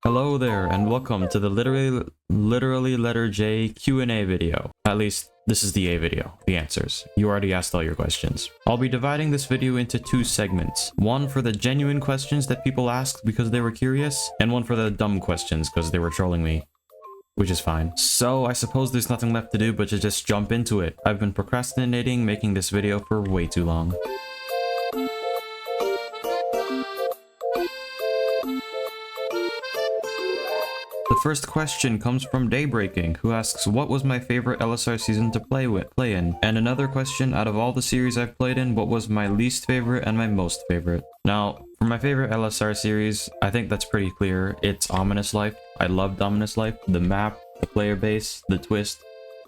Hello there, and welcome to the literally letter J Q&A video. At least, this is the A video, the answers. You already asked all your questions. I'll be dividing this video into two segments. One for the genuine questions that people asked because they were curious, and one for the dumb questions because they were trolling me. Which is fine. So I suppose there's nothing left to do but to just jump into it. I've been procrastinating making this video for way too long. The first question comes from Daybreaking, who asks, what was my favorite LSR season to play in? And another question, out of all the series I've played in, what was my least favorite and my most favorite? Now, for my favorite LSR series, I think that's pretty clear. It's Ominous Life. I loved Ominous Life. The map, the player base, the twist,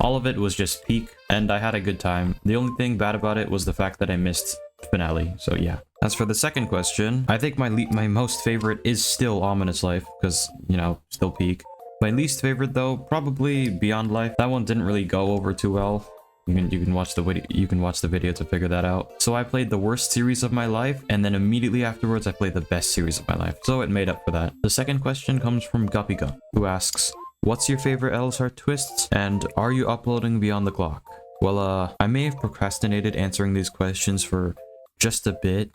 all of it was just peak, and I had a good time. The only thing bad about it was the fact that I missed finale, so yeah. As for the second question, I think my most favorite is still Ominous Life, because, you know, still peak. My least favorite though, probably Beyond Life. That one didn't really go over too well. You can watch the video to figure that out. So I played the worst series of my life, and then immediately afterwards I played the best series of my life. So it made up for that. The second question comes from Guppy Gup, who asks, what's your favorite LSR twists, and are you uploading Beyond the Clock? Well, I may have procrastinated answering these questions for just a bit,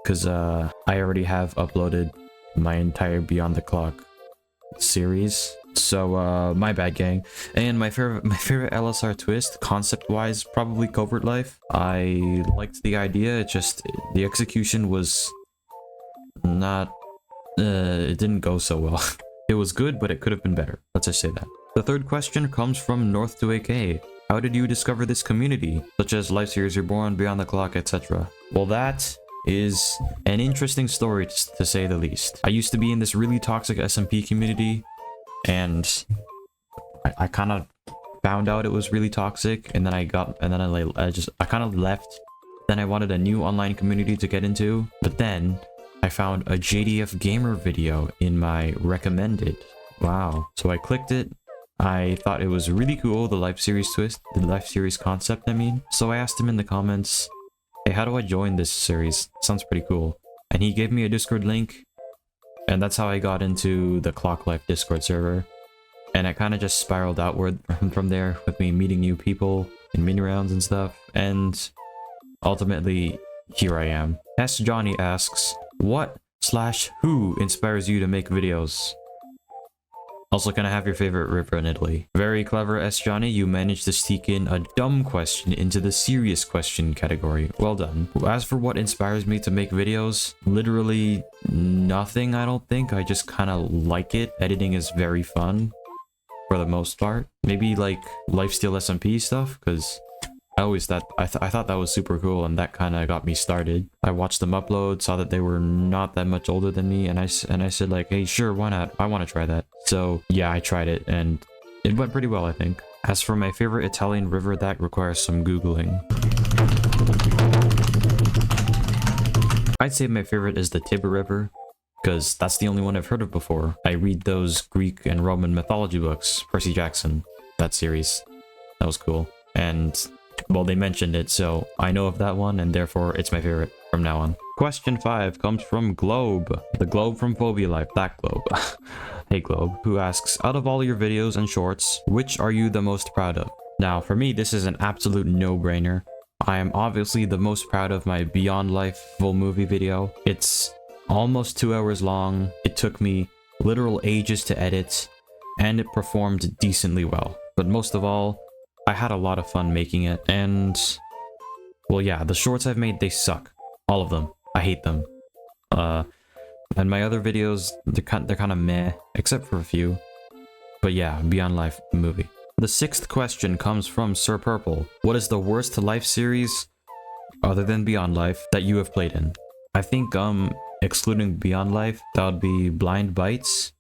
because I already have uploaded my entire Beyond the Clock series. So my bad, gang. And my favorite LSR twist, concept-wise, probably Covert Life. I liked the idea, it just the execution was not it didn't go so well. It was good, but it could have been better. Let's just say that. The third question comes from North to AK. How did you discover this community, such as Life Series Reborn, Beyond the Clock, etc.? Well, that is an interesting story to say the least. I used to be in this really toxic SMP community, and I kind of found out it was really toxic, and then I kind of left. Then I wanted a new online community to get into, but then I found a JDF Gamer video in my recommended. Wow. So I clicked it. I thought it was really cool, the Life Series twist, the Life Series concept, I mean. So I asked him in the comments, hey, how do I join this series? Sounds pretty cool. And he gave me a Discord link, and that's how I got into the Clock Life Discord server. And it kind of just spiraled outward from there, with me meeting new people in mini rounds and stuff. And ultimately, here I am. S. Johnny asks, what/who inspires you to make videos? Also, can I have your favorite river in Italy? Very clever, S. Johnny. You managed to sneak in a dumb question into the serious question category. Well done. As for what inspires me to make videos, literally nothing, I don't think. I just kind of like it. Editing is very fun for the most part. Maybe like lifesteal SMP stuff, because I thought that was super cool, and that kind of got me started. I watched them upload, saw that they were not that much older than me, and I said like, hey, sure, why not? I want to try that. So yeah, I tried it, and it went pretty well, I think. As for my favorite Italian river, that requires some Googling. I'd say my favorite is the Tiber River, because that's the only one I've heard of before. I read those Greek and Roman mythology books, Percy Jackson, that series. That was cool. And well, they mentioned it, so I know of that one, and therefore it's my favorite from now on. Question 5 comes from Globe. The Globe from Phobia Life, that Globe. Hey Globe, who asks, out of all your videos and shorts, which are you the most proud of? Now, for me, this is an absolute no-brainer. I am obviously the most proud of my Beyond Life full movie video. It's almost 2 hours long. It took me literal ages to edit, and it performed decently well. But most of all, I had a lot of fun making it, and well, yeah, the shorts I've made, they suck. All of them. I hate them. And my other videos, they're kind of meh, except for a few. But yeah, Beyond Life movie. The 6th question comes from Sir Purple. What is the worst life series, other than Beyond Life, that you have played in? I think, excluding Beyond Life, that would be Blind Bites.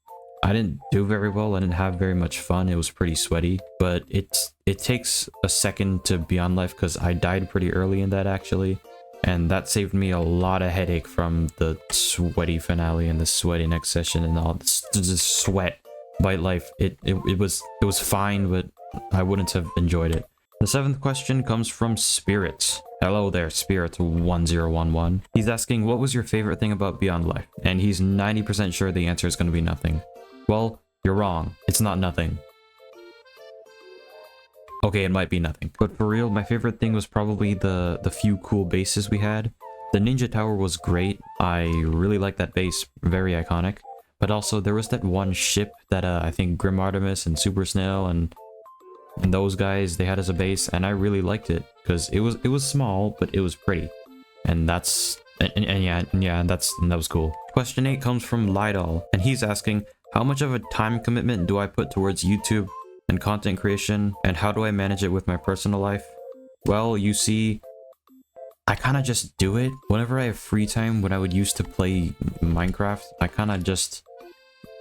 I didn't do very well, I didn't have very much fun, it was pretty sweaty, but it takes a second to Beyond Life because I died pretty early in that actually, and that saved me a lot of headache from the sweaty finale and the sweaty next session and all this sweat. Bite Life, it was fine, but I wouldn't have enjoyed it. The 7th question comes from Spirit. Hello there, Spirit1011. He's asking, what was your favorite thing about Beyond Life? And he's 90% sure the answer is going to be nothing. Well, you're wrong. It's not nothing. Okay, it might be nothing. But for real, my favorite thing was probably the few cool bases we had. The Ninja Tower was great. I really liked that base. Very iconic. But also, there was that one ship that I think Grim Artemis and Super Snail and those guys, they had as a base, and I really liked it. Because it was small, but it was pretty. And that's... And that was cool. Question 8 comes from Lidal, and he's asking, how much of a time commitment do I put towards YouTube and content creation, and how do I manage it with my personal life? Well, you see, I kind of just do it. Whenever I have free time, when I would used to play Minecraft, I kind of just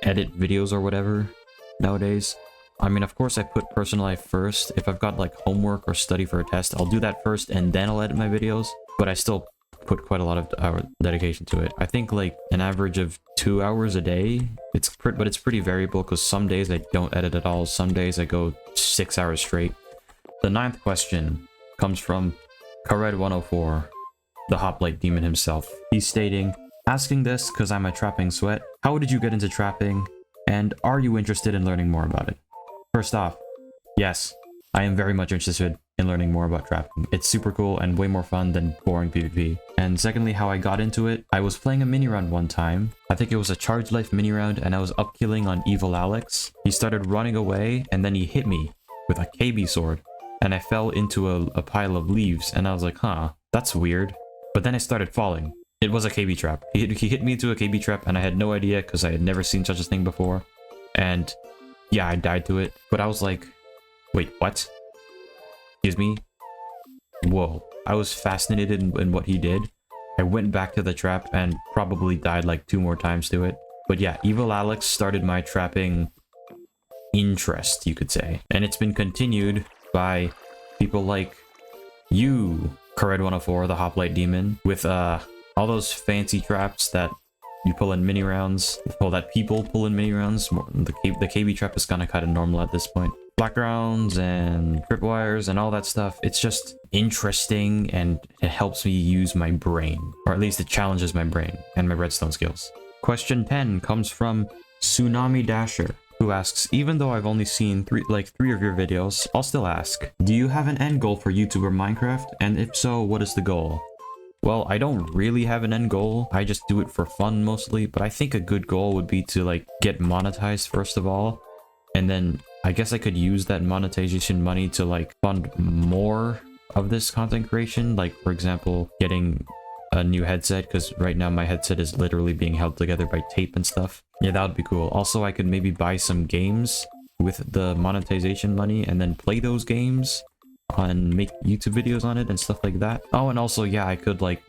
edit videos or whatever nowadays. I mean, of course, I put personal life first. If I've got like homework or study for a test, I'll do that first and then I'll edit my videos. But I still put quite a lot of dedication to it. I think like an average of 2 hours a day. But it's pretty variable because some days I don't edit at all. Some days I go 6 hours straight. The 9th question comes from Kared104, the hoplite demon himself. He's stating, asking this because I'm a trapping sweat. How did you get into trapping? And are you interested in learning more about it? First off, yes, I am very much interested in learning more about trapping. It's super cool and way more fun than boring PvP. And secondly, how I got into it, I was playing a mini round one time. I think it was a charge life mini round and I was up killing on Evil Alex. He started running away and then he hit me with a KB sword and I fell into a pile of leaves and I was like, huh, that's weird. But then I started falling. It was a KB trap. He hit me into a KB trap and I had no idea because I had never seen such a thing before. And yeah, I died to it. But I was like, wait, what? Excuse me? Whoa. I was fascinated in what he did. I went back to the trap and probably died like 2 more times to it. But yeah, Evil Alex started my trapping interest, you could say. And it's been continued by people like you, Kared104, the hoplite demon, with all those fancy traps that you pull in mini rounds. Well, that people pull in mini rounds. The KB trap is kind of normal at this point. Black rounds and tripwires and all that stuff. It's just interesting and it helps me use my brain. Or at least it challenges my brain and my redstone skills. Question 10 comes from Tsunami Dasher, who asks, even though I've only seen three of your videos, I'll still ask, do you have an end goal for YouTube or Minecraft? And if so, what is the goal? Well, I don't really have an end goal. I just do it for fun mostly, but I think a good goal would be to like get monetized first of all. And then I guess I could use that monetization money to like fund more of this content creation. Like for example, getting a new headset, because right now my headset is literally being held together by tape and stuff. Yeah, that would be cool. Also, I could maybe buy some games with the monetization money and then play those games and make YouTube videos on it and stuff like that. Oh, and also, yeah, I could like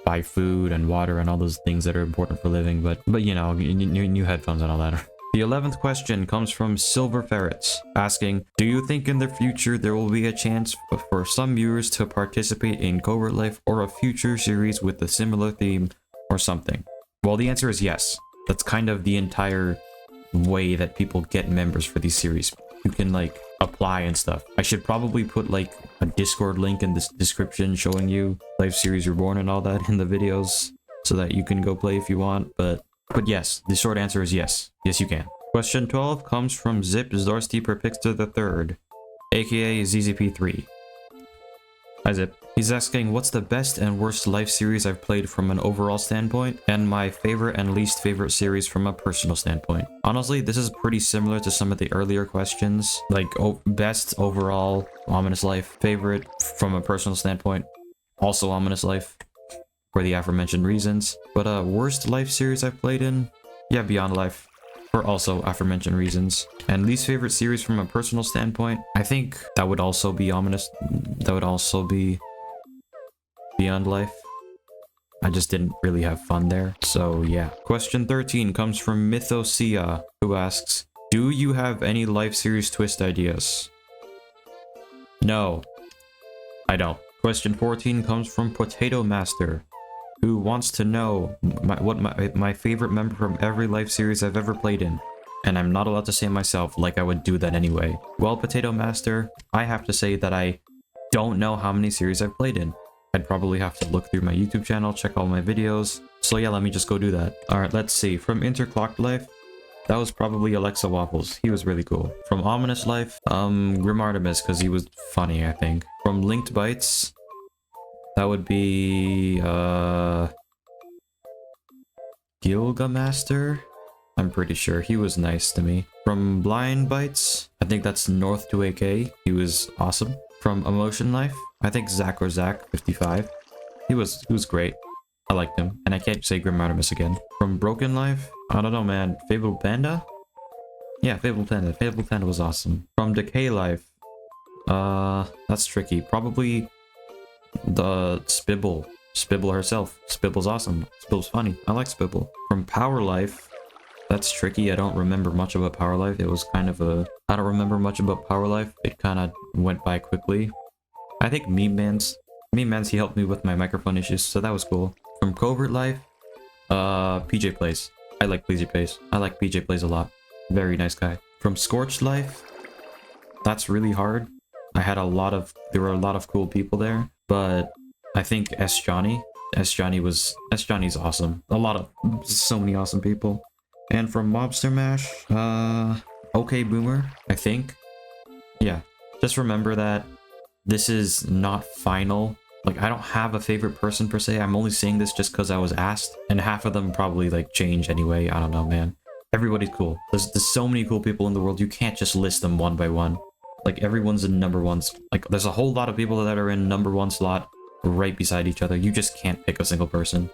buy food and water and all those things that are important for living, but you know, new headphones and all that. The 11th question comes from Silver Ferrets, asking, do you think in the future there will be a chance for some viewers to participate in Covert Life or a future series with a similar theme or something? Well, the answer is yes. That's kind of the entire way that people get members for these series. You can like apply and stuff. I should probably put like a Discord link in this description showing you Life Series Reborn and all that in the videos so that you can go play if you want, but yes, the short answer is yes. Yes, you can. Question 12 comes from Zip Zorsteeper Pixter III, aka ZZP3. Hi Zip. He's asking, what's the best and worst life series I've played from an overall standpoint, and my favorite and least favorite series from a personal standpoint. Honestly, this is pretty similar to some of the earlier questions, like best overall, Ominous Life, favorite from a personal standpoint, also Ominous Life, for the aforementioned reasons. But worst life series I've played in, yeah, Beyond Life, for also aforementioned reasons. And least favorite series from a personal standpoint, I think that would also be Ominous, that would also be Beyond Life. I just didn't really have fun there, so yeah. Question 13 comes from Mythosia, who asks, do you have any life series twist ideas? No, I don't. Question 14 comes from Potato Master, who wants to know what my favorite member from every life series I've ever played in. And I'm not allowed to say myself, like I would do that anyway. Well, Potato Master, I have to say that I don't know how many series I've played in. I'd probably have to look through my YouTube channel, check all my videos. So yeah, let me just go do that. Alright, let's see. From Interclocked Life, That was probably Alexa Waffles. He was really cool. From Ominous Life, Grim Artemis, because he was funny, I think. From Linked Bites, that would be, Gilgamaster? I'm pretty sure. He was nice to me. From Blind Bites, I think that's North to AK. He was awesome. From Emotion Life, I think Zach or Zach 55. He was great. I liked him. And I can't say Grim Artemis again. From Broken Life, I don't know, man. Fabled Panda? Yeah, Fabled Panda. Fabled Panda was awesome. From Decay Life, that's tricky. Probably the Spibble. Spibble herself. Spibble's awesome. Spibble's funny. I like Spibble. From Power Life, that's tricky. I don't remember much about Power Life. It was kind of a... I don't remember much about Power Life. It kind of went by quickly. I think Meme Man's, he helped me with my microphone issues, so that was cool. From Covert Life, PJ Plays. I like PJ Plays. I like PJ Plays a lot. Very nice guy. From Scorched Life, that's really hard. There were a lot of cool people there, but I think S-Johnny's awesome. So many awesome people. And from Mobster Mash, OK Boomer, I think. Yeah, just remember that this is not final. Like, I don't have a favorite person per se. I'm only saying this just because I was asked, and half of them probably like change anyway. I don't know, man. Everybody's cool. There's so many cool people in the world. You can't just list them one by one. Like, everyone's in number ones. Like, there's a whole lot of people that are in number one slot right beside each other. You just can't pick a single person.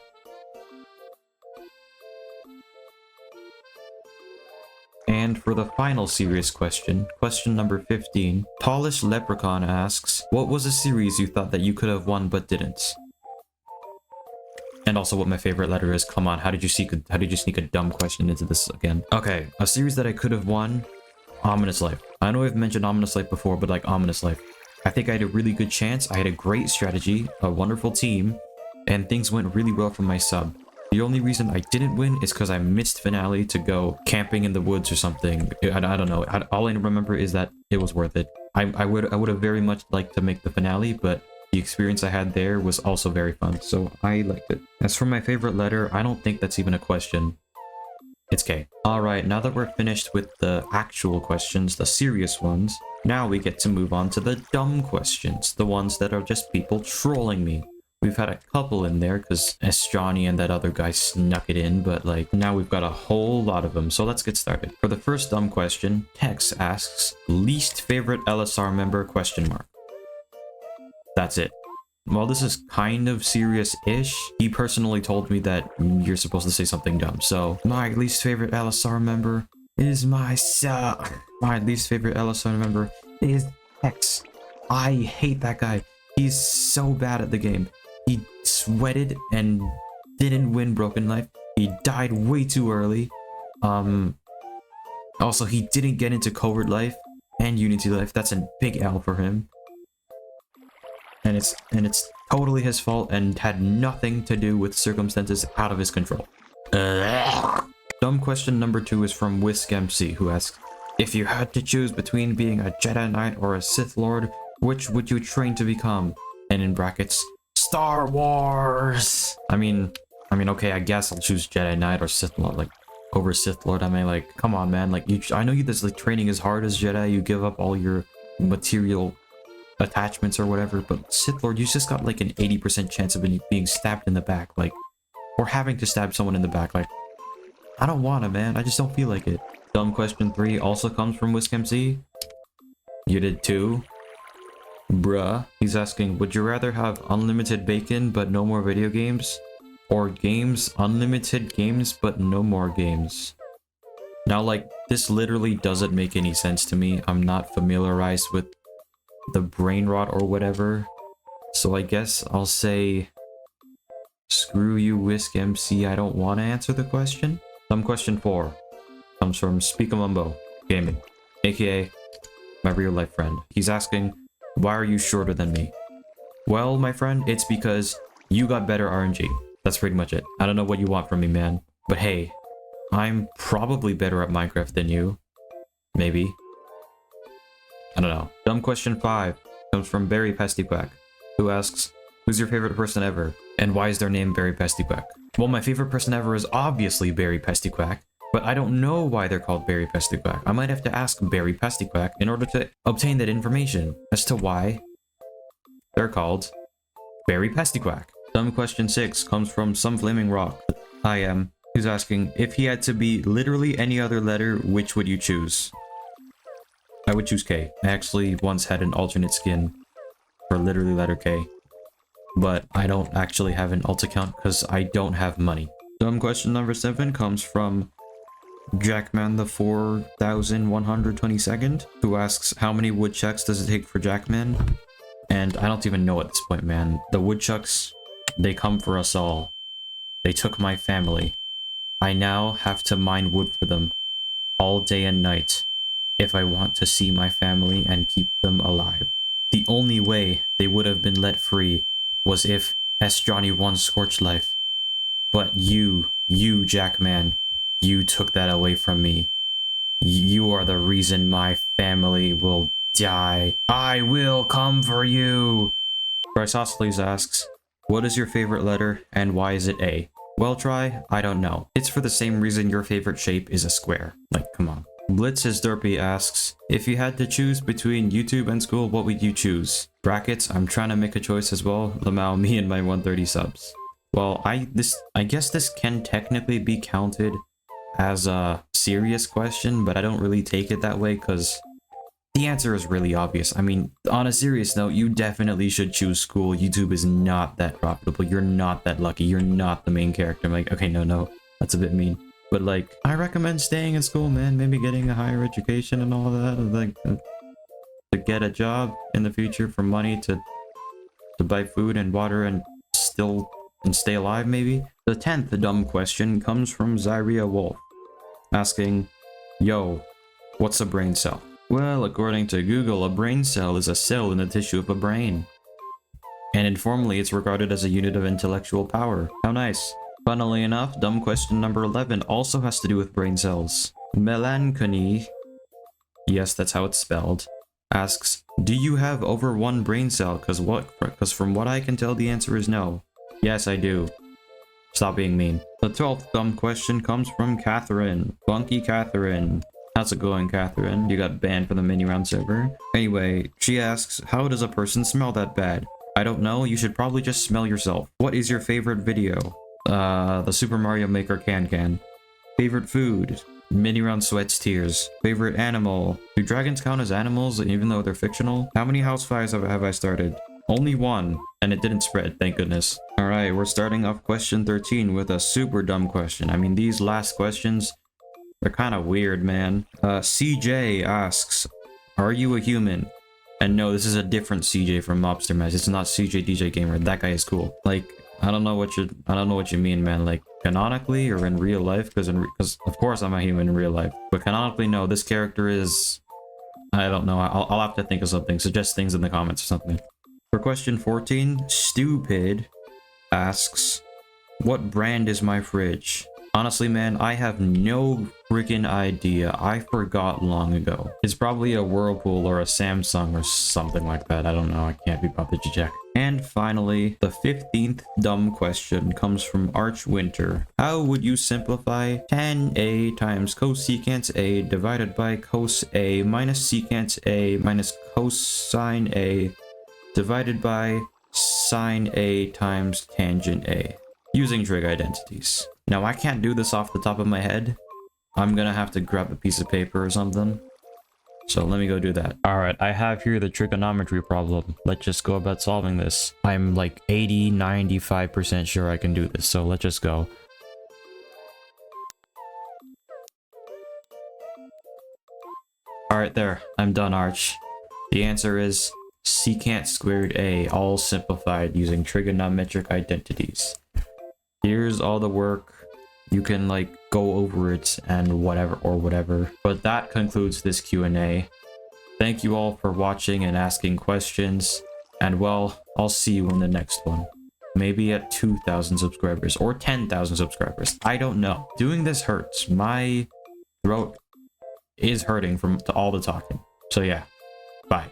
And for the final serious question, question number 15, Polish Leprechaun asks, what was a series you thought that you could have won but didn't? And also what my favorite letter is. Come on, how did you sneak a dumb question into this again? Okay, a series that I could have won, Ominous Life. I know I've mentioned Ominous Life before, but like Ominous Life. I think I had a really good chance. I had a great strategy, a wonderful team, and things went really well for my sub. The only reason I didn't win is because I missed finale to go camping in the woods or something. I don't know. All I remember is that it was worth it. I would have very much liked to make the finale, but the experience I had there was also very fun, so I liked it. As for my favorite letter, I don't think that's even a question. It's K. Alright, now that we're finished with the actual questions, the serious ones, now we get to move on to the dumb questions, the ones that are just people trolling me. We've had a couple in there because S-Johnny and that other guy snuck it in, but like now we've got a whole lot of them, so let's get started. For the first dumb question, Tex asks, least favorite LSR member, question mark. That's it. Well, this is kind of serious-ish. He personally told me that you're supposed to say something dumb, so my least favorite LSR member is myself. My least favorite LSR member is Tex. I hate that guy. He's so bad at the game. He sweated and didn't win Broken Life. He died way too early. Also, he didn't get into Covert Life and Unity Life. That's a big L for him. And it's totally his fault and had nothing to do with circumstances out of his control. Dumb question number 2 is from Whisk MC, who asks, if you had to choose between being a Jedi Knight or a Sith Lord, which would you train to become? And in brackets, Star Wars! I mean, okay, I guess I'll choose Jedi Knight or Sith Lord, like, over Sith Lord. I mean, like, come on, man. Like, I know this, like, training is hard as Jedi. You give up all your material attachments or whatever, but Sith Lord, you just got, like, an 80% chance of being stabbed in the back, like, or having to stab someone in the back. Like, I don't want to, man. I just don't feel like it. Dumb question 3 also comes from Whisk MC. You did too? Bruh. He's asking, would you rather have unlimited bacon but no more video games? Or unlimited games but no more games? Now, like, this literally doesn't make any sense to me. I'm not familiarized with the brain rot or whatever. So I guess I'll say, screw you, Whisk MC. I don't want to answer the question. Dumb question 4 comes from Speakamumbo Gaming, aka my real life friend. He's asking, why are you shorter than me? Well, my friend, it's because you got better RNG. That's pretty much it. I don't know what you want from me, man. But hey, I'm probably better at Minecraft than you. Maybe. I don't know. Dumb question 5 comes from Barry Pastiquack, who asks, who's your favorite person ever? And why is their name Barry Pastiquack? Well, my favorite person ever is obviously Barry Pastiquack, But I don't know why they're called Berry Pestiquack. I might have to ask Berry Pestiquack in order to obtain that information as to why they're called Berry Pestiquack. Dumb question 6 comes from Some Flaming Rock. I am. Who's asking, if he had to be literally any other letter, which would you choose? I would choose K. I actually once had an alternate skin for literally letter K. But I don't actually have an alt account because I don't have money. Dumb question number 7 comes from Jackman the 4122nd, who asks, how many woodchucks does it take for Jackman? And I don't even know at this point, man. The woodchucks, they come for us all. They took my family. I now have to mine wood for them all day and night if I want to see my family and keep them alive. The only way they would have been let free was if S. Johnny won Scorch Life. But you Jackman, you took that away from me. You are the reason my family will die. I will come for you. Chrysosceles asks, what is your favorite letter and why is it A? Well, I don't know. It's for the same reason your favorite shape is a square. Like, come on. Blitz is Derpy asks, if you had to choose between YouTube and school, what would you choose? Brackets, I'm trying to make a choice as well. Lamau, me and my 130 subs. Well, I guess this can technically be counted as a serious question, but I don't really take it that way because the answer is really obvious. I mean, on a serious note, you definitely should choose school. YouTube is not that profitable. You're not that lucky. You're not the main character. I'm like, okay, no, that's a bit mean. But like, I recommend staying in school, man. Maybe getting a higher education and all that. Like, to get a job in the future for money to buy food and water and stay alive, maybe. The 10th dumb question comes from Zyria Wolf, asking, yo, what's a brain cell? Well, according to Google, a brain cell is a cell in the tissue of a brain. And informally, it's regarded as a unit of intellectual power. How nice. Funnily enough, dumb question number 11 also has to do with brain cells. Melancony, yes, that's how it's spelled, asks, do you have over one brain cell? Because from what I can tell, the answer is no. Yes, I do. Stop being mean. The 12th dumb question comes from Catherine. Funky Catherine. How's it going, Catherine? You got banned from the mini round server. Anyway, she asks, how does a person smell that bad? I don't know, you should probably just smell yourself. What is your favorite video? The Super Mario Maker Can. Favorite food? Mini round sweats tears. Favorite animal? Do dragons count as animals even though they're fictional? How many house fires have I started? Only one, and it didn't spread, thank goodness. Alright, we're starting off question 13 with a super dumb question. I mean, these last questions, they're kind of weird, man. CJ asks, are you a human? And no, this is a different CJ from Mobster Mash. It's not CJ DJ Gamer. That guy is cool. Like, I don't know what you mean, man. Like, canonically or in real life? Because of course I'm a human in real life. But canonically, no. This character is, I don't know. I'll have to think of something. Suggest things in the comments or something. For question 14, Stupid asks, what brand is my fridge? Honestly, man, I have no freaking idea. I forgot long ago. It's probably a Whirlpool or a Samsung or something like that. I don't know. I can't be bothered to check. And finally, the 15th dumb question comes from Arch Winter. How would you simplify 10a times cosecant a divided by cos a minus secant a minus cosine a divided by sine a times tangent a using trig identities? Now, I can't do this off the top of my head. I'm gonna have to grab a piece of paper or something. So let me go do that. Alright, I have here the trigonometry problem. Let's just go about solving this. I'm like 95% sure I can do this, so let's just go. Alright, there. I'm done, Arch. The answer is secant squared a, all simplified using trigonometric identities. Here's all the work. You can like go over it and whatever. But that concludes this Q&A. Thank you all for watching and asking questions. And well, I'll see you in the next one. Maybe at 2,000 subscribers or 10,000 subscribers. I don't know. Doing this hurts. My throat is hurting from all the talking. So yeah, bye.